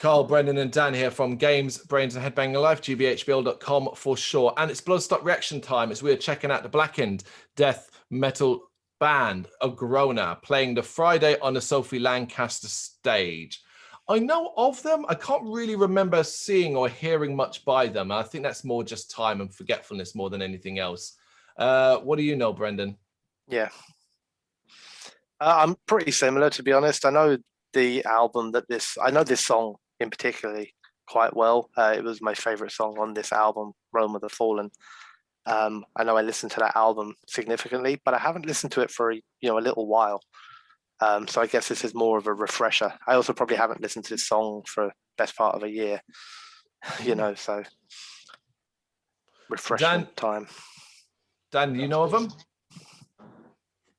Carl, Brendan and Dan here from Games, Brains and Headbanging Life, gbhblofficial.com for sure. And it's Bloodstock reaction time as we're checking out the blackened death metal band Agrona playing the Friday on the Sophie Lancaster Stage. I know of them. I can't really remember seeing or hearing much by them. I think that's more just time and forgetfulness more than anything else. What do you know, Brendan? Yeah. I'm pretty similar, to be honest. I know the album I know this song in particularly quite well. It was my favorite song on this album, Rome of the Fallen. I know I listened to that album significantly, but I haven't listened to it for a little while. So I guess this is more of a refresher. I also probably haven't listened to this song for the best part of a year, so refreshment time. Dan, do you know of them?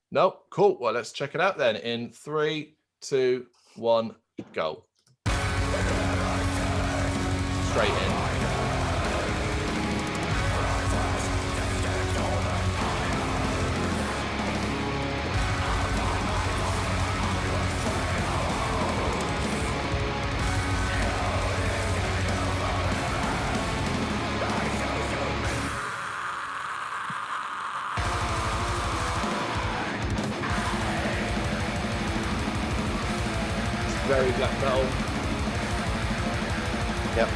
No? Cool. Well, let's check it out then. In 3, 2, 1, go. Straight in. Very black metal. Yep.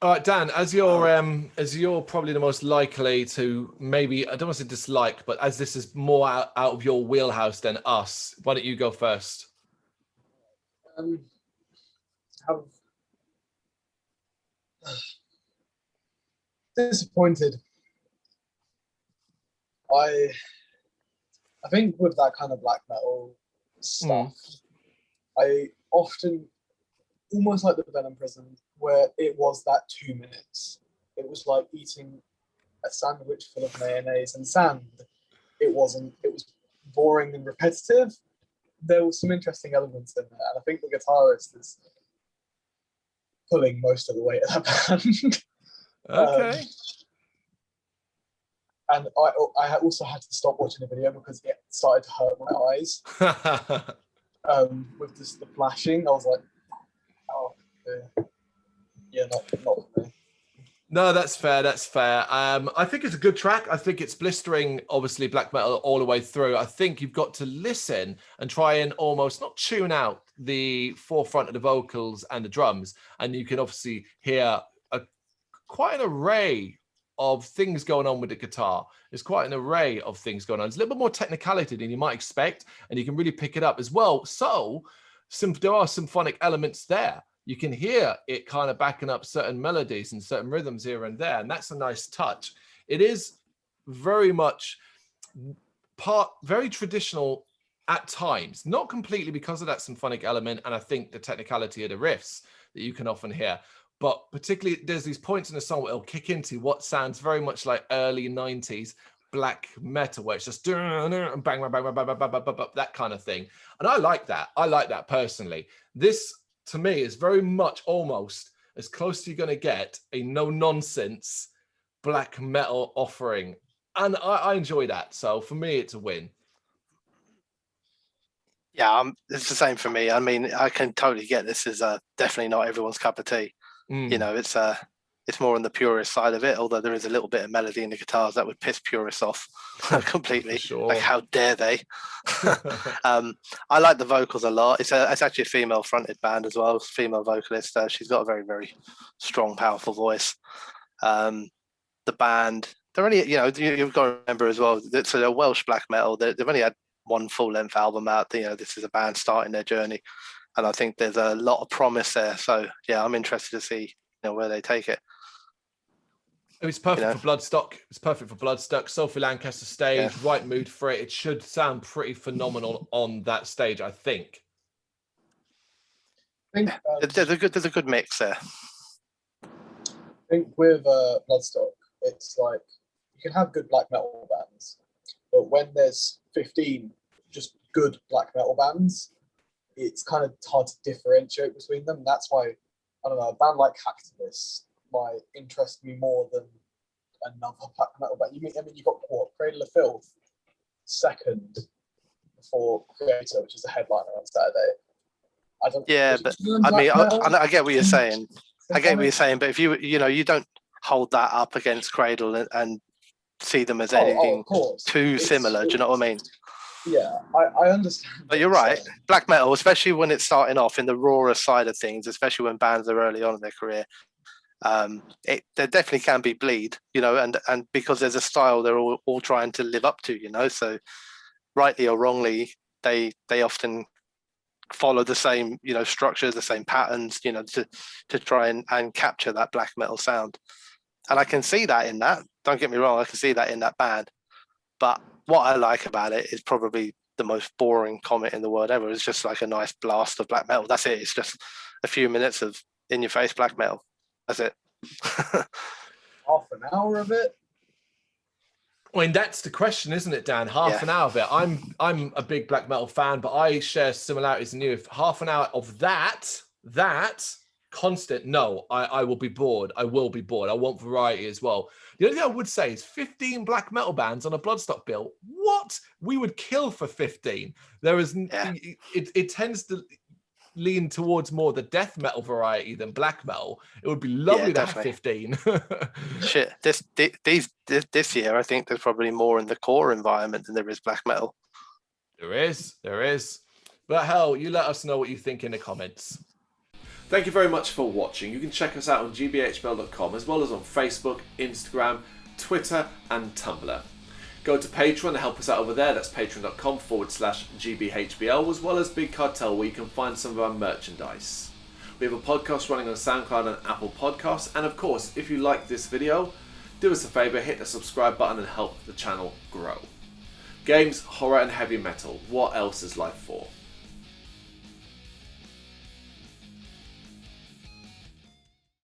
All right, Dan, as you're probably the most likely to, maybe, I don't want to say dislike, but as this is more out of your wheelhouse than us, why don't you go first? Have disappointed. I think with that kind of black metal stuff, I often almost like the Venom Prison, where it was that 2 minutes. It was like eating a sandwich full of mayonnaise and sand. It wasn't. It was boring and repetitive. There was some interesting elements in there, and I think the guitarist is pulling most of the weight of that band. Okay. And I also had to stop watching the video because it started to hurt my eyes. With the flashing, I was like, oh, yeah, not for me. No, that's fair. That's fair. I think it's a good track. I think it's blistering, obviously, black metal all the way through. I think you've got to listen and try and almost not tune out the forefront of the vocals and the drums. And you can obviously hear quite an array of things going on with the guitar. There's quite an array of things going on. It's a little bit more technicality than you might expect, and you can really pick it up as well. So there are symphonic elements there. You can hear it kind of backing up certain melodies and certain rhythms here and there, and that's a nice touch. It is very much very traditional at times, not completely because of that symphonic element, and I think the technicality of the riffs that you can often hear. But particularly, there's these points in the song where it'll kick into what sounds very much like early 90s black metal, where it's just bang, bang, bang, bang, bang, bang, bang, bang, that kind of thing. And I like that. I like that personally. This, to me, is very much almost as close to you're going to get a no-nonsense black metal offering. And I enjoy that. So for me, it's a win. Yeah, it's the same for me. I mean, I can totally get this is definitely not everyone's cup of tea. You know, it's more on the purist side of it, although there is a little bit of melody in the guitars that would piss purists off completely. Sure. Like, how dare they? I like the vocals a lot. It's actually a female fronted band as well, female vocalist. She's got a very, very strong, powerful voice. The band, they're only, you know, you've got to remember as well, so they're Welsh black metal. They've only had one full-length album out. You know, this is a band starting their journey. And I think there's a lot of promise there. So, yeah, I'm interested to see, you know, where they take it. It's perfect for Bloodstock. It's perfect for Bloodstock. Sophie Lancaster Stage, right mood for it. It should sound pretty phenomenal on that stage, I think. There's a good mix there. I think with Bloodstock, it's like you can have good black metal bands, but when there's 15 just good black metal bands, it's kind of hard to differentiate between them. That's why, I don't know, a band like Cactus might interest me more than another black metal band. I mean, you've got what, Cradle of Filth, second before Creator, which is the headliner on Saturday. Yeah, but I mean, I get what you're saying. I get what you're saying, but if you know, you don't hold that up against Cradle and see them as anything too similar. Do you know what I mean? Yeah, I understand. But you're right. Black metal, especially when it's starting off in the rawer side of things, especially when bands are early on in their career, there definitely can be bleed, you know, and because there's a style they're all trying to live up to, you know. So rightly or wrongly, they often follow the same, you know, structures, the same patterns, you know, to try and capture that black metal sound. And I can see that in that. Don't get me wrong, I can see that in that band. But what I like about it is probably the most boring comment in the world ever. It's just like a nice blast of black metal. That's it. It's just a few minutes of in-your-face black metal. That's it. Half an hour of it? I mean, that's the question, isn't it, Dan? Half an hour of it. I'm a big black metal fan, but I share similarities in you. If half an hour of that constant, no, I will be bored. I will be bored. I want variety as well. The only thing I would say is 15 black metal bands on a Bloodstock bill. What? We would kill for 15. There is, it tends to lean towards more the death metal variety than black metal. It would be lovely to have 15. Shit, this year, I think there's probably more in the core environment than there is black metal. There is. But hell, you let us know what you think in the comments. Thank you very much for watching. You can check us out on gbhbl.com as well as on Facebook, Instagram, Twitter and Tumblr. Go to Patreon to help us out over there. That's patreon.com/gbhbl, as well as Big Cartel, where you can find some of our merchandise. We have a podcast running on SoundCloud and Apple Podcasts. And of course, if you like this video, do us a favour, hit the subscribe button and help the channel grow. Games, horror and heavy metal. What else is life for?